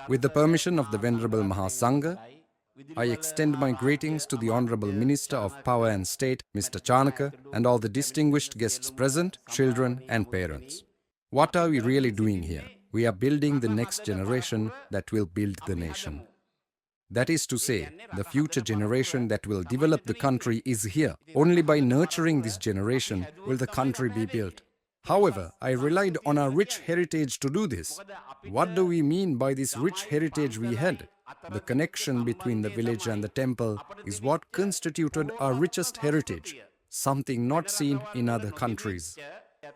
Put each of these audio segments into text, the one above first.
With the permission of the Venerable Mahasangha, I extend my greetings to the Honorable Minister of Power and State, Mr. Chanaka, and all the distinguished guests present, children and parents. What are we really doing here? We are building the next generation that will build the nation. That is to say, the future generation that will develop the country is here. Only by nurturing this generation will the country be built. However, I relied on our rich heritage to do this. What do we mean by this rich heritage we had? The connection between the village and the temple is what constituted our richest heritage, something not seen in other countries.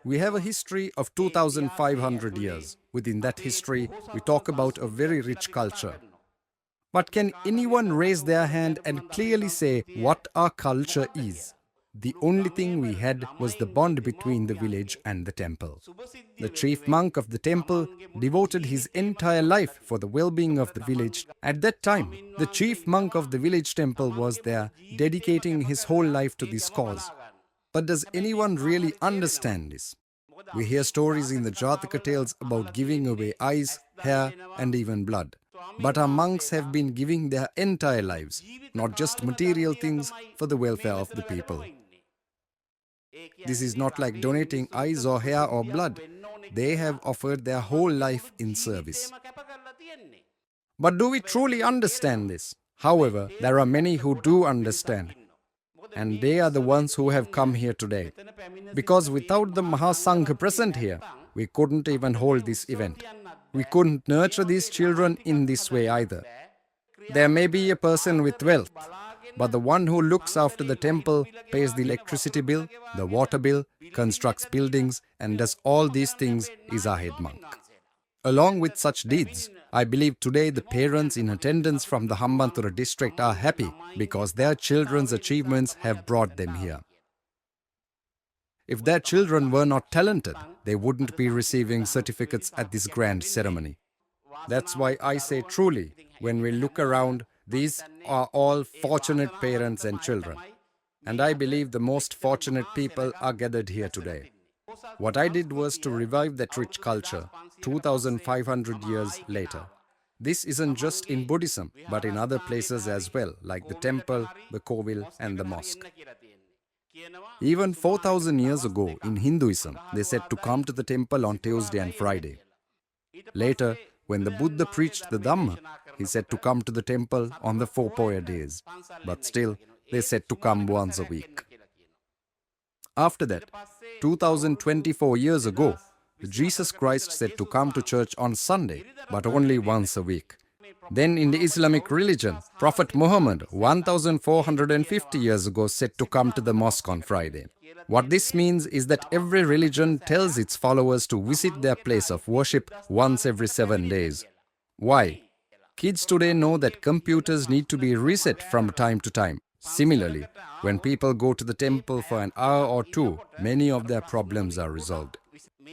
We have a history of 2,500 years. Within that history, we talk about a very rich culture. But can anyone raise their hand and clearly say what our culture is? The only thing we had was the bond between the village and the temple. The chief monk of the temple devoted his entire life for the well-being of the village. At that time, the chief monk of the village temple was there, dedicating his whole life to this cause. But does anyone really understand this? We hear stories in the Jataka tales about giving away eyes, hair and even blood. But our monks have been giving their entire lives, not just material things, for the welfare of the people. This is not like donating eyes or hair or blood. They have offered their whole life in service. But do we truly understand this? However, there are many who do understand. And they are the ones who have come here today. Because without the Mahasangha present here, we couldn't even hold this event. We couldn't nurture these children in this way either. There may be a person with wealth, but the one who looks after the temple pays the electricity bill, the water bill, constructs buildings and does all these things is our head monk. Along with such deeds, I believe today the parents in attendance from the Hambantota district are happy because their children's achievements have brought them here. If their children were not talented, they wouldn't be receiving certificates at this grand ceremony. That's why I say truly, when we look around, these are all fortunate parents and children. And I believe the most fortunate people are gathered here today. What I did was to revive that rich culture 2,500 years later. This isn't just in Buddhism, but in other places as well, like the temple, the kovil and the mosque. Even 4,000 years ago in Hinduism, they said to come to the temple on Tuesday and Friday. Later, when the Buddha preached the Dhamma, he said to come to the temple on the 4 Poya days. But still, they said to come once a week. After that, 2024 years ago, Jesus Christ said to come to church on Sunday, but only once a week. Then in the Islamic religion, Prophet Muhammad 1450 years ago said to come to the mosque on Friday. What this means is that every religion tells its followers to visit their place of worship once every 7 days. Why? Kids today know that computers need to be reset from time to time. Similarly, when people go to the temple for an hour or two, many of their problems are resolved.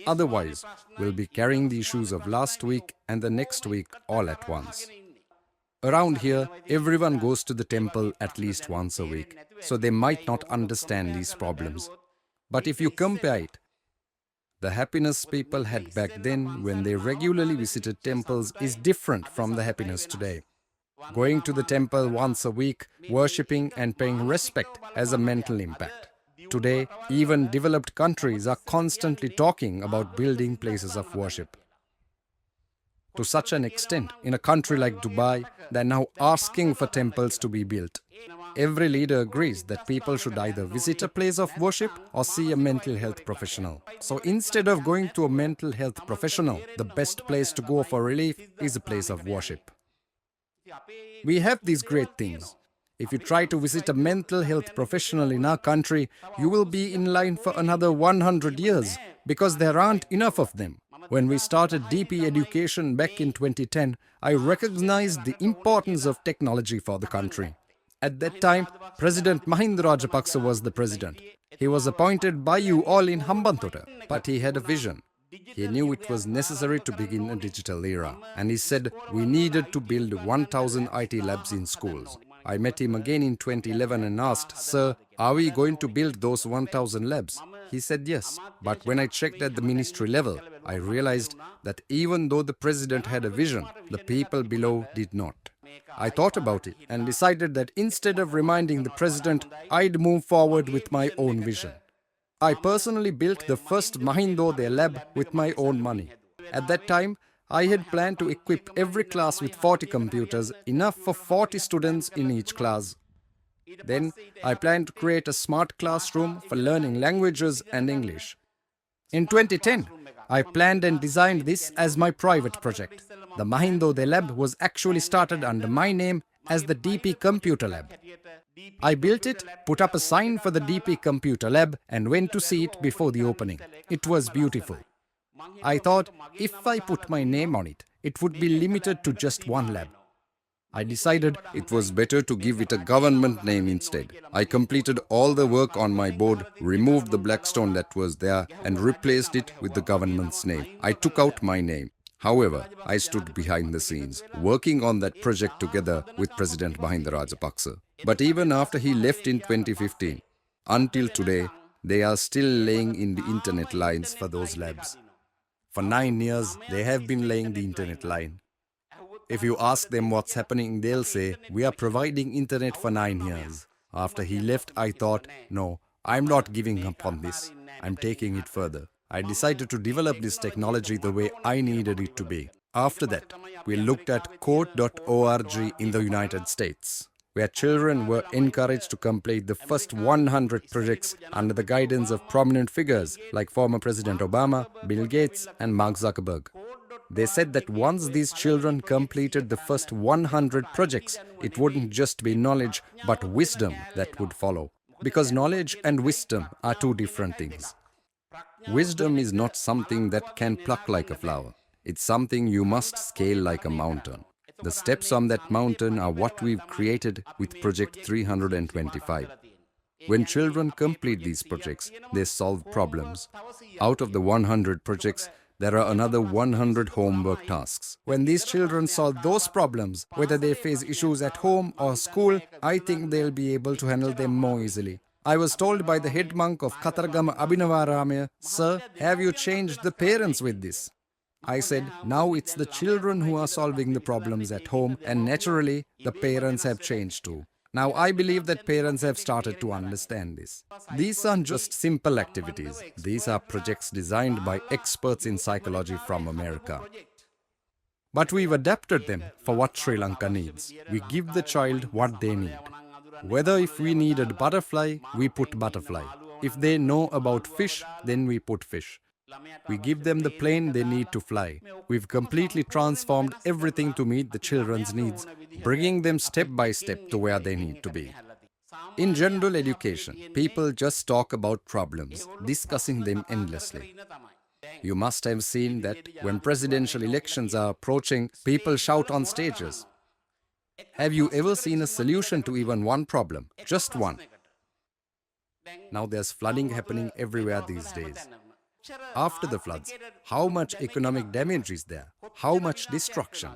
Otherwise, we'll be carrying the issues of last week and the next week all at once. Around here, everyone goes to the temple at least once a week, so they might not understand these problems. But if you compare it, the happiness people had back then when they regularly visited temples is different from the happiness today. Going to the temple once a week, worshipping and paying respect has a mental impact. Today, even developed countries are constantly talking about building places of worship. To such an extent, in a country like Dubai, they're now asking for temples to be built. Every leader agrees that people should either visit a place of worship or see a mental health professional. So instead of going to a mental health professional, the best place to go for relief is a place of worship. We have these great things. If you try to visit a mental health professional in our country, you will be in line for another 100 years because there aren't enough of them. When we started DP education back in 2010, I recognized the importance of technology for the country. At that time, President Mahinda Rajapaksa was the president. He was appointed by you all in Hambantota, but he had a vision. He knew it was necessary to begin a digital era, and he said we needed to build 1,000 IT labs in schools. I met him again in 2011 and asked, "Sir, are we going to build those 1,000 labs?" He said yes. But when I checked at the ministry level, I realized that even though the president had a vision, the people below did not. I thought about it and decided that instead of reminding the president, I'd move forward with my own vision. I personally built the first Mahindodaya lab with my own money. At that time, I had planned to equip every class with 40 computers, enough for 40 students in each class. Then, I planned to create a smart classroom for learning languages and English. In 2010, I planned and designed this as my private project. The Mahindodaya lab was actually started under my name as the DP Computer Lab. I built it, put up a sign for the DP Computer Lab and went to see it before the opening. It was beautiful. I thought if I put my name on it, it would be limited to just one lab. I decided it was better to give it a government name instead. I completed all the work on my board, removed the black stone that was there and replaced it with the government's name. I took out my name. However, I stood behind the scenes, working on that project together with President Mahinda Rajapaksa. But even after he left in 2015, until today, they are still laying in the internet lines for those labs. For 9 years, they have been laying the internet line. If you ask them what's happening, they'll say, we are providing internet for 9 years. After he left, I thought, no, I'm not giving up on this. I'm taking it further. I decided to develop this technology the way I needed it to be. After that, we looked at code.org in the United States, where children were encouraged to complete the first 100 projects under the guidance of prominent figures like former President Obama, Bill Gates and Mark Zuckerberg. They said that once these children completed the first 100 projects, it wouldn't just be knowledge but wisdom that would follow. Because knowledge and wisdom are two different things. Wisdom is not something that can pluck like a flower. It's something you must scale like a mountain. The steps on that mountain are what we've created with Project 325. When children complete these projects, they solve problems. Out of the 100 projects, there are another 100 homework tasks. When these children solve those problems, whether they face issues at home or school, I think they'll be able to handle them more easily. I was told by the head monk of Kataragama Abhinavaramaya, "Sir, have you changed the parents with this?" I said, now it's the children who are solving the problems at home and naturally the parents have changed too. Now I believe that parents have started to understand this. These aren't just simple activities. These are projects designed by experts in psychology from America. But we've adapted them for what Sri Lanka needs. We give the child what they need. Whether if we needed butterfly, we put butterfly. If they know about fish, then we put fish. We give them the plane they need to fly. We've completely transformed everything to meet the children's needs, bringing them step by step to where they need to be. In general education, people just talk about problems, discussing them endlessly. You must have seen that when presidential elections are approaching, people shout on stages. Have you ever seen a solution to even one problem? Just one. Now there's flooding happening everywhere these days. After the floods, how much economic damage is there? How much destruction?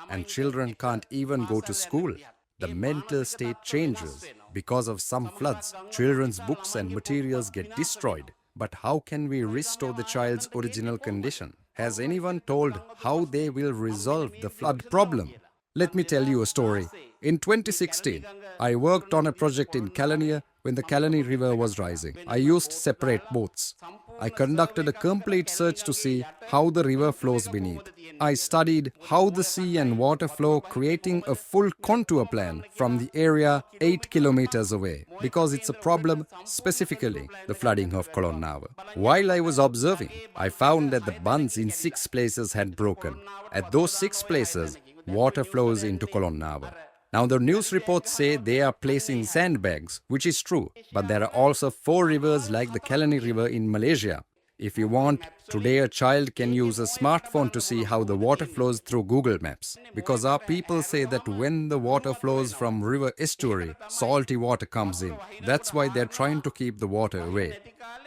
And children can't even go to school. The mental state changes. Because of some floods, children's books and materials get destroyed. But how can we restore the child's original condition? Has anyone told how they will resolve the flood problem? Let me tell you a story. In 2016, I worked on a project in Kalaniya when the Kalani River was rising. I used separate boats. I conducted a complete search to see how the river flows beneath. I studied how the sea and water flow, creating a full contour plan from the area 8 kilometers away, because it's a problem, specifically the flooding of Kolonnava. While I was observing, I found that the bunds in 6 places had broken. At those 6 places, water flows into Kolonnava. Now the news reports say they are placing sandbags, which is true, but there are also 4 rivers like the Kalani River in Malaysia. If you want, today a child can use a smartphone to see how the water flows through Google Maps. Because our people say that when the water flows from river estuary, salty water comes in. That's why they're trying to keep the water away.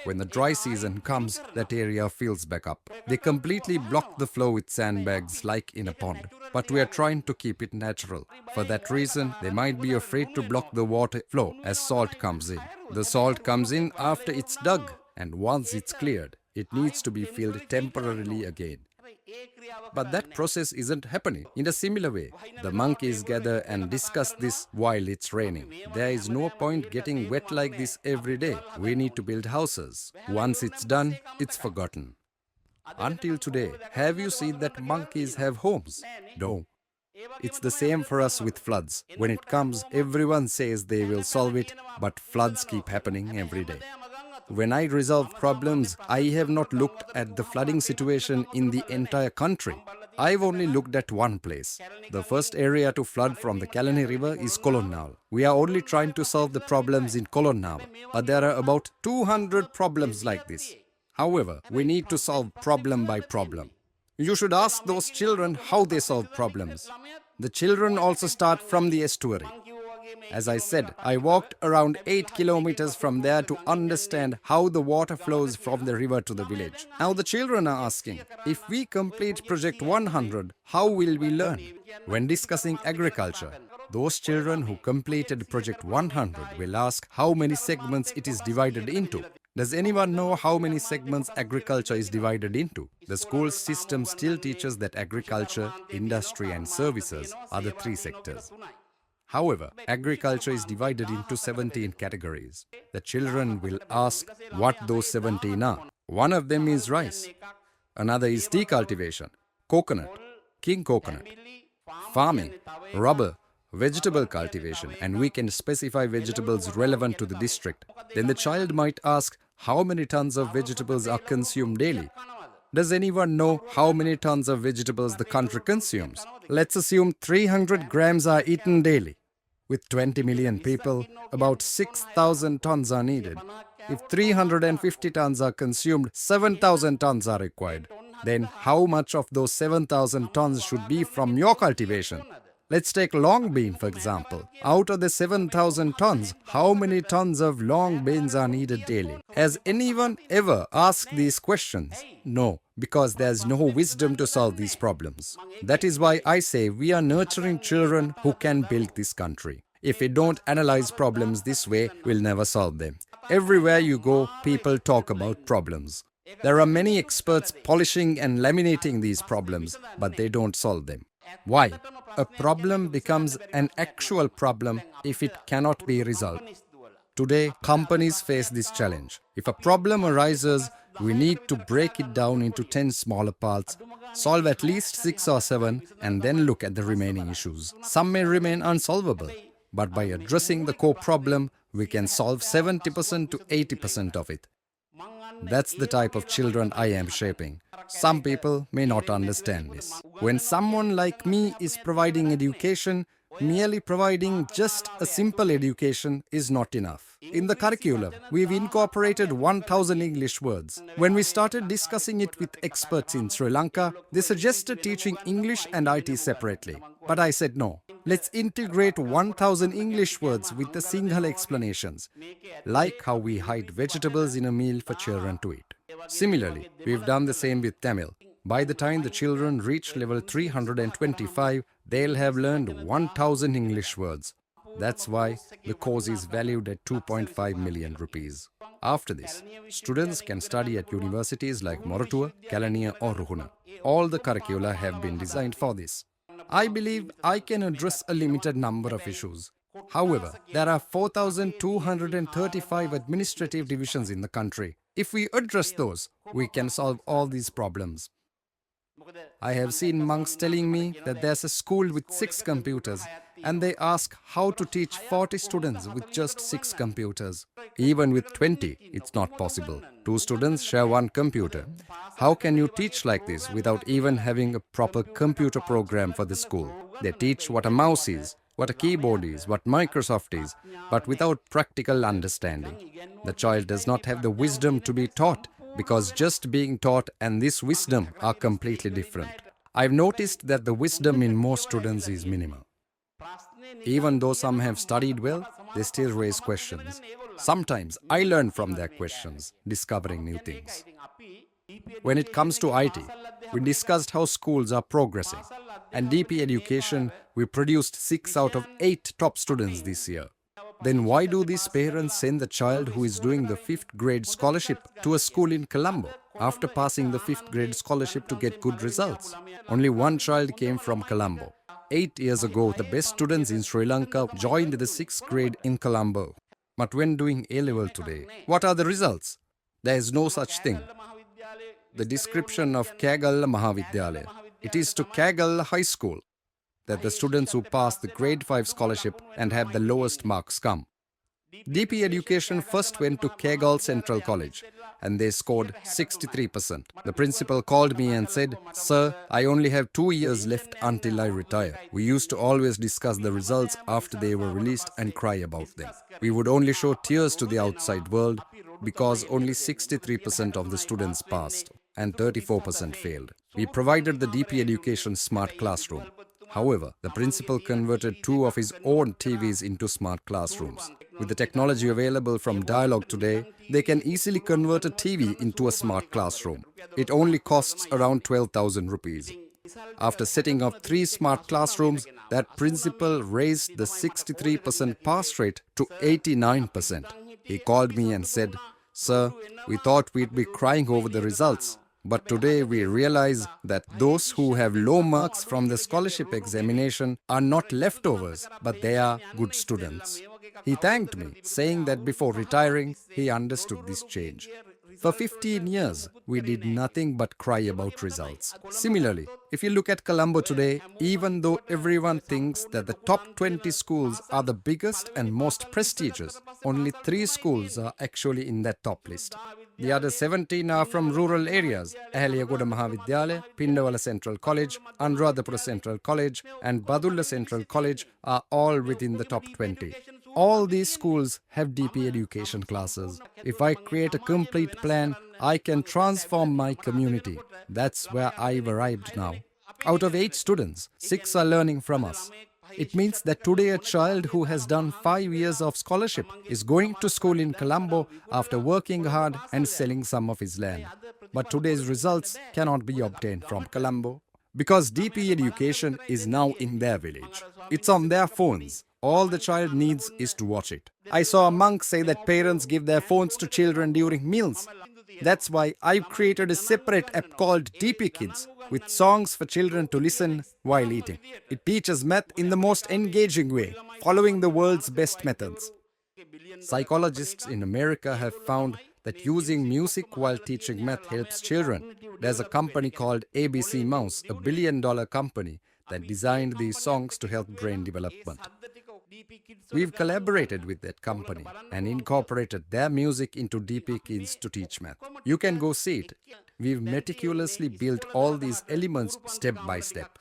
When the dry season comes, that area fills back up. They completely block the flow with sandbags like in a pond. But we are trying to keep it natural. For that reason, they might be afraid to block the water flow as salt comes in. The salt comes in after it's dug. And once it's cleared, it needs to be filled temporarily again. But that process isn't happening. In a similar way, the monkeys gather and discuss this while it's raining. There is no point getting wet like this every day. We need to build houses. Once it's done, it's forgotten. Until today, have you seen that monkeys have homes? No. It's the same for us with floods. When it comes, everyone says they will solve it, but floods keep happening every day. When I resolve problems, I have not looked at the flooding situation in the entire country. I've only looked at one place. The first area to flood from the Kalani River is Kolonnaval. We are only trying to solve the problems in Kolonnaval, but there are about 200 problems like this. However, we need to solve problem by problem. You should ask those children how they solve problems. The children also start from the estuary. As I said, I walked around 8 kilometers from there to understand how the water flows from the river to the village. Now the children are asking, if we complete Project 100, how will we learn? When discussing agriculture, those children who completed Project 100 will ask how many segments it is divided into. Does anyone know how many segments agriculture is divided into? The school system still teaches that agriculture, industry and services are the three sectors. However, agriculture is divided into 17 categories. The children will ask what those 17 are. One of them is rice. Another is tea cultivation, coconut, king coconut, farming, rubber, vegetable cultivation, and we can specify vegetables relevant to the district. Then the child might ask how many tons of vegetables are consumed daily. Does anyone know how many tons of vegetables the country consumes? Let's assume 300 grams are eaten daily. With 20 million people, about 6,000 tons are needed. If 350 tons are consumed, 7,000 tons are required. Then how much of those 7,000 tons should be from your cultivation? Let's take long bean for example. Out of the 7,000 tons, how many tons of long beans are needed daily? Has anyone ever asked these questions? No, because there's no wisdom to solve these problems. That is why I say we are nurturing children who can build this country. If we don't analyze problems this way, we'll never solve them. Everywhere you go, people talk about problems. There are many experts polishing and laminating these problems, but they don't solve them. Why? A problem becomes an actual problem if it cannot be resolved. Today, companies face this challenge. If a problem arises, we need to break it down into 10 smaller parts, solve at least 6 or 7, and then look at the remaining issues. Some may remain unsolvable, but by addressing the core problem, we can solve 70% to 80% of it. That's the type of children I am shaping. Some people may not understand this. When someone like me is providing education, merely providing just a simple education is not enough. In the curriculum, we've incorporated 1,000 English words. When we started discussing it with experts in Sri Lanka, they suggested teaching English and IT separately. But I said no. Let's integrate 1,000 English words with the Sinhala explanations, like how we hide vegetables in a meal for children to eat. Similarly, we've done the same with Tamil. By the time the children reach level 325, they'll have learned 1,000 English words. That's why the course is valued at 2.5 million rupees. After this, students can study at universities like Moratuwa, Kelaniya or Ruhuna. All the curricula have been designed for this. I believe I can address a limited number of issues. However, there are 4,235 administrative divisions in the country. If we address those, we can solve all these problems. I have seen monks telling me that there's a school with 6 computers and they ask how to teach 40 students with just 6 computers. Even with 20, it's not possible. 2 students share 1 computer. How can you teach like this without even having a proper computer program for the school? They teach what a mouse is, what a keyboard is, what Microsoft is, but without practical understanding. The child does not have the wisdom to be taught, because just being taught and this wisdom are completely different. I've noticed that the wisdom in most students is minimal. Even though some have studied well, they still raise questions. Sometimes I learn from their questions, discovering new things. When it comes to IT, we discussed how schools are progressing. And DP education, we produced 6 out of 8 top students this year. Then why do these parents send the child who is doing the 5th grade scholarship to a school in Colombo after passing the 5th grade scholarship to get good results? Only one child came from Colombo. 8 years ago, the best students in Sri Lanka joined the 6th grade in Colombo. But when doing A-level today, what are the results? There is no such thing. The description of Kagalla Mahavidyalaya. It is to Kagalla High School that the students who pass the grade 5 scholarship and have the lowest marks come. DP education first went to Kegal Central College and they scored 63%. The principal called me and said, "Sir, I only have 2 years left until I retire." We used to always discuss the results after they were released and cry about them. We would only show tears to the outside world because only 63% of the students passed and 34% failed. We provided the DP education smart classroom. However, the principal converted 2 of his own TVs into smart classrooms. With the technology available from Dialog today, they can easily convert a TV into a smart classroom. It only costs around 12,000 rupees. After setting up 3 smart classrooms, that principal raised the 63% pass rate to 89%. He called me and said, "Sir, we thought we'd be crying over the results. But today we realize that those who have low marks from the scholarship examination are not leftovers, but they are good students." He thanked me, saying that before retiring, he understood this change. For 15 years, we did nothing but cry about results. Similarly, if you look at Colombo today, even though everyone thinks that the top 20 schools are the biggest and most prestigious, only 3 schools are actually in that top list. The other 17 are from rural areas. Ahaliyagoda Mahavidyalaya, Pindawala Central College, Anuradhapura Central College and Badulla Central College are all within the top 20. All these schools have DP education classes. If I create a complete plan, I can transform my community. That's where I've arrived now. Out of 8 students, 6 are learning from us. It means that today a child who has done 5 years of scholarship is going to school in Colombo after working hard and selling some of his land. But today's results cannot be obtained from Colombo because DP education is now in their village. It's on their phones. All the child needs is to watch it. I saw a monk say that parents give their phones to children during meals. That's why I've created a separate app called DP Kids with songs for children to listen while eating. It teaches math in the most engaging way, following the world's best methods. Psychologists in America have found that using music while teaching math helps children. There's a company called ABC Mouse, a billion-dollar company, that designed these songs to help brain development. We've collaborated with that company and incorporated their music into DP Kids to teach math. You can go see it. We've meticulously built all these elements step by step.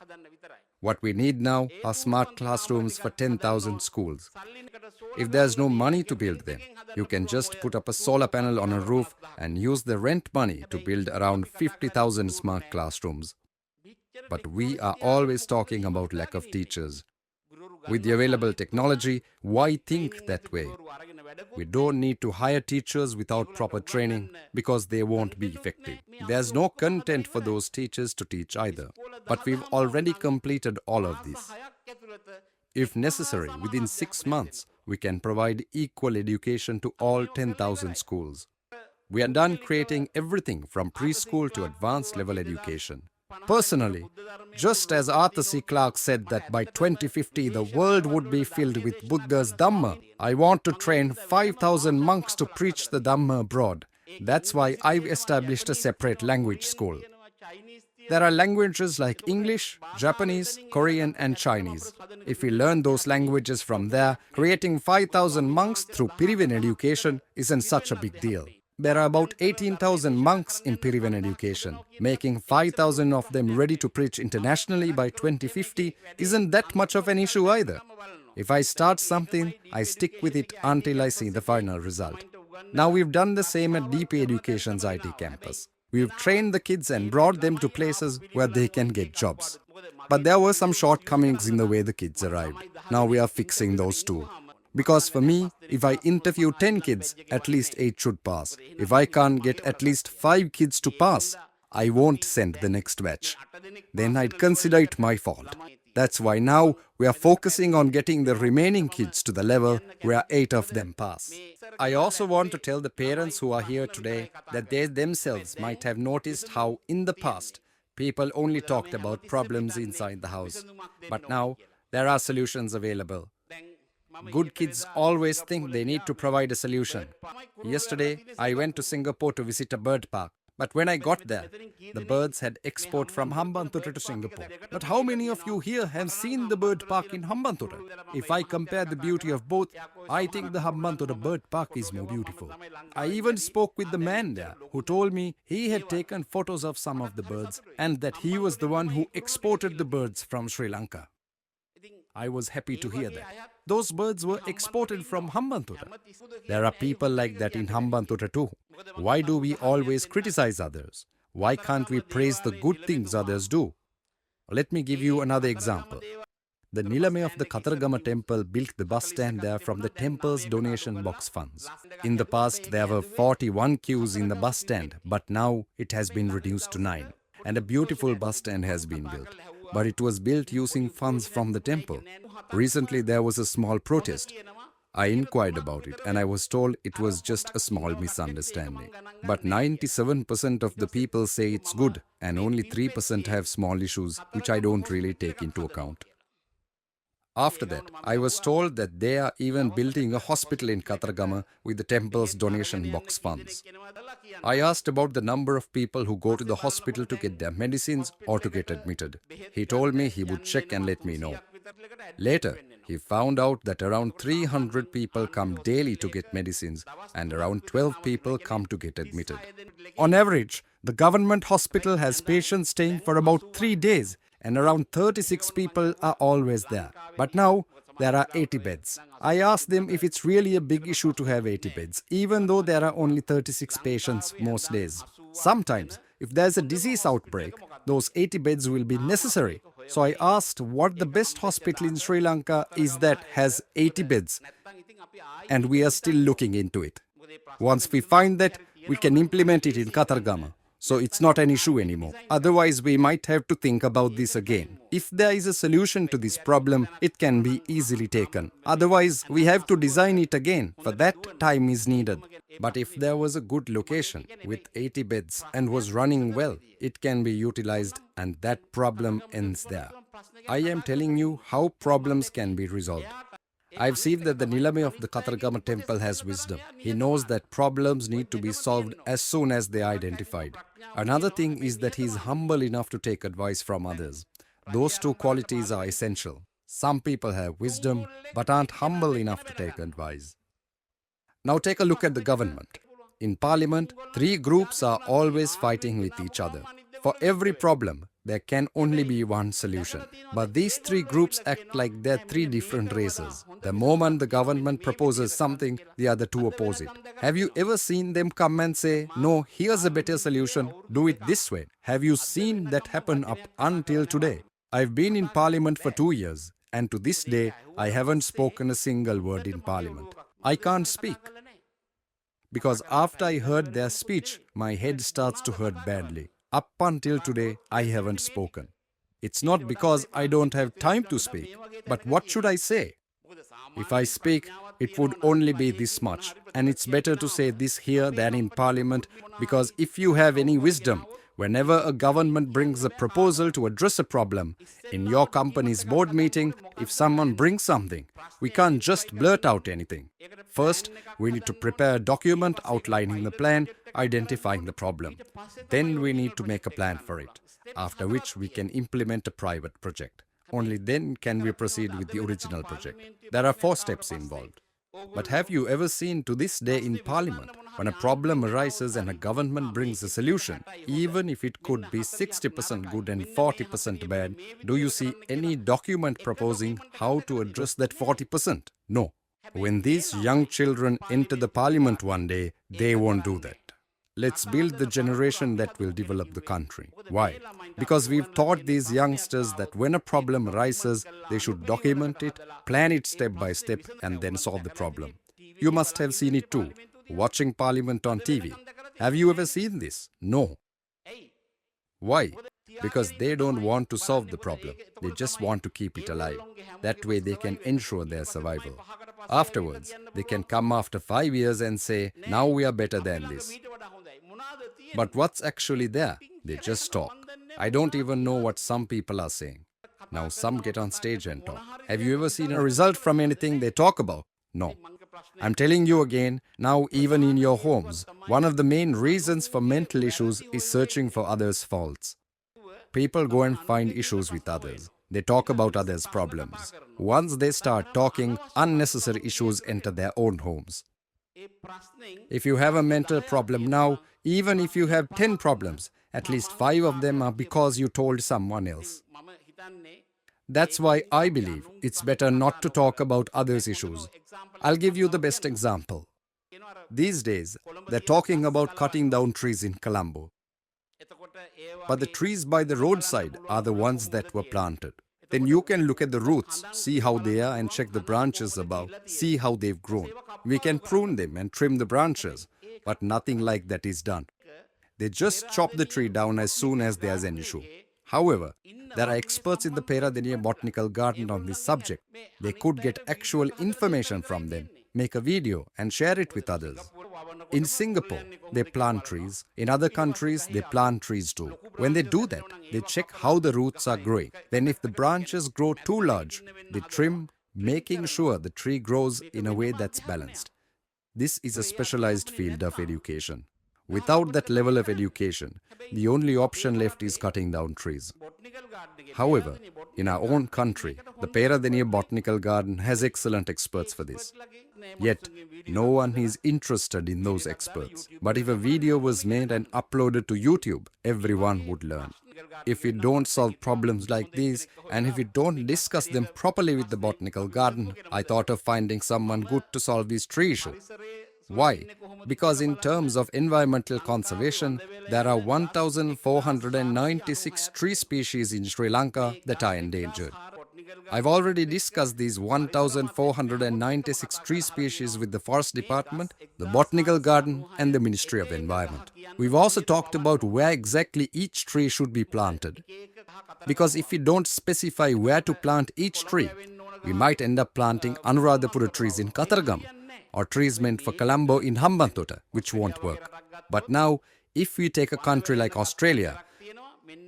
What we need now are smart classrooms for 10,000 schools. If there's no money to build them, you can just put up a solar panel on a roof and use the rent money to build around 50,000 smart classrooms. But we are always talking about lack of teachers. With the available technology, why think that way? We don't need to hire teachers without proper training because they won't be effective. There's no content for those teachers to teach either. But we've already completed all of this. If necessary, within 6 months, we can provide equal education to all 10,000 schools. We are done creating everything from preschool to advanced level education. Personally, just as Arthur C. Clarke said that by 2050 the world would be filled with Buddha's Dhamma, I want to train 5,000 monks to preach the Dhamma abroad. That's why I've established a separate language school. There are languages like English, Japanese, Korean and Chinese. If we learn those languages from there, creating 5,000 monks through Pirivan education isn't such a big deal. There are about 18,000 monks in Pirivan education. Making 5,000 of them ready to preach internationally by 2050 isn't that much of an issue either. If I start something, I stick with it until I see the final result. Now we've done the same at DP Education's IT campus. We've trained the kids and brought them to places where they can get jobs. But there were some shortcomings in the way the kids arrived. Now we are fixing those too. Because for me, if I interview 10 kids, at least 8 should pass. If I can't get at least 5 kids to pass, I won't send the next batch. Then I'd consider it my fault. That's why now we are focusing on getting the remaining kids to the level where 8 of them pass. I also want to tell the parents who are here today that they themselves might have noticed how in the past people only talked about problems inside the house. But now there are solutions available. Good kids always think they need to provide a solution. Yesterday, I went to Singapore to visit a bird park. But when I got there, the birds had export from Hambantota to Singapore. But how many of you here have seen the bird park in Hambantota? If I compare the beauty of both, I think the Hambantota bird park is more beautiful. I even spoke with the man there who told me he had taken photos of some of the birds and that he was the one who exported the birds from Sri Lanka. I was happy to hear that. Those birds were exported from Hambantota. There are people like that in Hambantota too. Why do we always criticize others? Why can't we praise the good things others do? Let me give you another example. The Nilame of the Kataragama temple built the bus stand there from the temple's donation box funds. In the past, there were 41 queues in the bus stand, but now it has been reduced to 9. And a beautiful bus stand has been built. But it was built using funds from the temple. Recently, there was a small protest. I inquired about it and I was told it was just a small misunderstanding. But 97% of the people say it's good and only 3% have small issues, which I don't really take into account. After that, I was told that they are even building a hospital in Kataragama with the temple's donation box funds. I asked about the number of people who go to the hospital to get their medicines or to get admitted. He told me he would check and let me know. Later, he found out that around 300 people come daily to get medicines and around 12 people come to get admitted. On average, the government hospital has patients staying for about 3 days and around 36 people are always there. But now, there are 80 beds. I asked them if it's really a big issue to have 80 beds, even though there are only 36 patients most days. Sometimes, if there's a disease outbreak, those 80 beds will be necessary. So I asked what the best hospital in Sri Lanka is that has 80 beds. And we are still looking into it. Once we find that, we can implement it in Kataragama. So it's not an issue anymore. Otherwise, we might have to think about this again. If there is a solution to this problem, it can be easily taken. Otherwise, we have to design it again. For that, time is needed. But if there was a good location with 80 beds and was running well, it can be utilized and that problem ends there. I am telling you how problems can be resolved. I've seen that the Nilame of the Kataragama temple has wisdom. He knows that problems need to be solved as soon as they are identified. Another thing is that he is humble enough to take advice from others. Those two qualities are essential. Some people have wisdom but aren't humble enough to take advice. Now take a look at the government. In Parliament, 3 groups are always fighting with each other. For every problem, there can only be one solution. But these 3 groups act like they're 3 different races. The moment the government proposes something, the other 2 oppose it. Have you ever seen them come and say, no, here's a better solution, do it this way? Have you seen that happen up until today? I've been in Parliament for 2 years, and to this day, I haven't spoken a single word in Parliament. I can't speak. Because after I heard their speech, my head starts to hurt badly. Up until today, I haven't spoken. It's not because I don't have time to speak, but what should I say? If I speak, it would only be this much. And it's better to say this here than in Parliament, because if you have any wisdom, whenever a government brings a proposal to address a problem, in your company's board meeting, if someone brings something, we can't just blurt out anything. First, we need to prepare a document outlining the plan, identifying the problem. Then we need to make a plan for it, after which we can implement a private project. Only then can we proceed with the original project. There are 4 steps involved. But have you ever seen to this day in Parliament, when a problem arises and a government brings a solution, even if it could be 60% good and 40% bad, do you see any document proposing how to address that 40%? No. When these young children enter the Parliament one day, they won't do that. Let's build the generation that will develop the country. Why? Because we've taught these youngsters that when a problem arises, they should document it, plan it step by step, and then solve the problem. You must have seen it too, watching Parliament on TV. Have you ever seen this? No. Why? because they don't want to solve the problem. They just want to keep it alive. That way they can ensure their survival. Afterwards, they can come after 5 years and say, now we are better than this. But what's actually there? They just talk. I don't even know what some people are saying. Now some get on stage and talk. Have you ever seen a result from anything they talk about? No. I'm telling you again, now even in your homes, one of the main reasons for mental issues is searching for others' faults. People go and find issues with others. They talk about others' problems. Once they start talking, unnecessary issues enter their own homes. If you have a mental problem now, even if you have 10 problems, at least 5 of them are because you told someone else. That's why I believe it's better not to talk about others' issues. I'll give you the best example. These days, they're talking about cutting down trees in Colombo. But the trees by the roadside are the ones that were planted. Then you can look at the roots, see how they are and check the branches above, see how they've grown. We can prune them and trim the branches, but nothing like that is done. They just chop the tree down as soon as there's an issue. However, there are experts in the Perera Botanical Garden on this subject. They could get actual information from them, make a video and share it with others. In Singapore, they plant trees. In other countries, they plant trees too. When they do that, they check how the roots are growing. Then if the branches grow too large, they trim, making sure the tree grows in a way that's balanced. This is a specialized field of education. Without that level of education, the only option left is cutting down trees. However, in our own country, the Perera Botanical Garden has excellent experts for this. Yet, no one is interested in those experts. But if a video was made and uploaded to YouTube, everyone would learn. If we don't solve problems like these, and if we don't discuss them properly with the Botanical Garden, I thought of finding someone good to solve this tree issue. Why? Because in terms of environmental conservation, there are 1,496 tree species in Sri Lanka that are endangered. I've already discussed these 1,496 tree species with the Forest Department, the Botanical Garden and the Ministry of Environment. We've also talked about where exactly each tree should be planted. Because if we don't specify where to plant each tree, we might end up planting Anuradhapura trees in Kataragam, or trees meant for Colombo in Hambantota, which won't work. But now, if we take a country like Australia,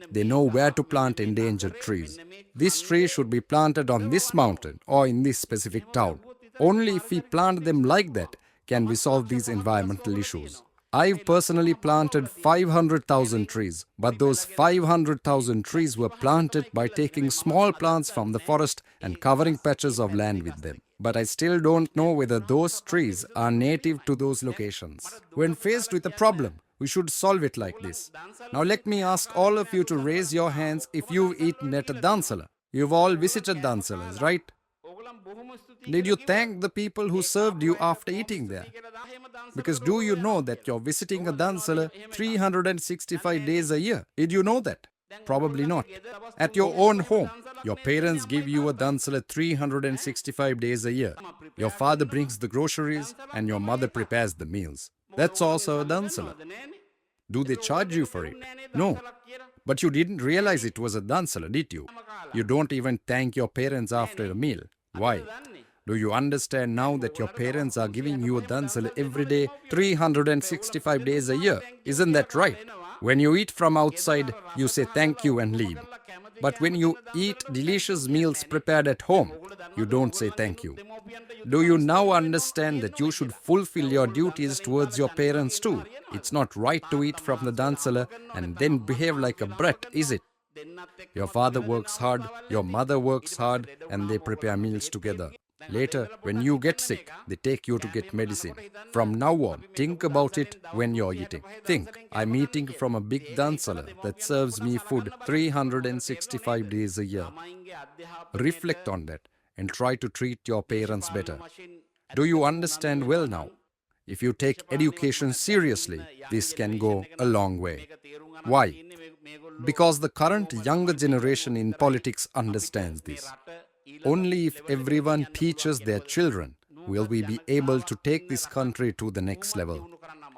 they know where to plant endangered trees. This tree should be planted on this mountain or in this specific town. Only if we plant them like that can we solve these environmental issues. I've personally planted 500,000 trees, but those 500,000 trees were planted by taking small plants from the forest and covering patches of land with them. But I still don't know whether those trees are native to those locations. When faced with a problem, we should solve it like this. Now let me ask all of you to raise your hands if you've eaten at a dansala. You've all visited dansalas, right? Did you thank the people who served you after eating there? Because do you know that you're visiting a dansala 365 days a year? Did you know that? Probably not. At your own home, your parents give you a dansala 365 days a year. Your father brings the groceries and your mother prepares the meals. That's also a dansala. Do they charge you for it? No. But you didn't realize it was a dansala, did you? You don't even thank your parents after a meal. Why? Do you understand now that your parents are giving you a dansala every day, 365 days a year? Isn't that right? When you eat from outside, you say thank you and leave. But when you eat delicious meals prepared at home, you don't say thank you. Do you now understand that you should fulfill your duties towards your parents too? It's not right to eat from the dansala and then behave like a brat, is it? Your father works hard, your mother works hard, and they prepare meals together. Later, when you get sick, they take you to get medicine. From now on, think about it when you're eating. Think, I'm eating from a big dansala that serves me food 365 days a year. Reflect on that and try to treat your parents better. Do you understand well now? If you take education seriously, this can go a long way. Why? Because the current younger generation in politics understands this. Only if everyone teaches their children will we be able to take this country to the next level.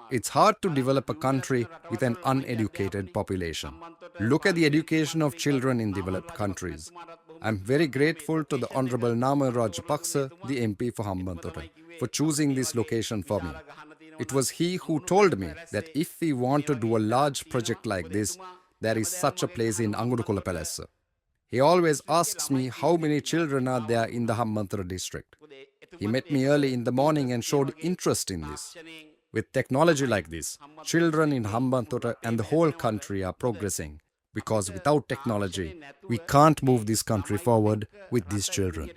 It's hard to develop a country with an uneducated population. Look at the education of children in developed countries. I'm very grateful to the Honorable Nama Rajapaksa, the MP for Hambantota, for choosing this location for me. It was he who told me that if we want to do a large project like this, there is such a place in Agunukolapalassa. He always asks me how many children are there in the Hambantota district. He met me early in the morning and showed interest in this. With technology like this, children in Hambantota and the whole country are progressing, because without technology, we can't move this country forward with these children.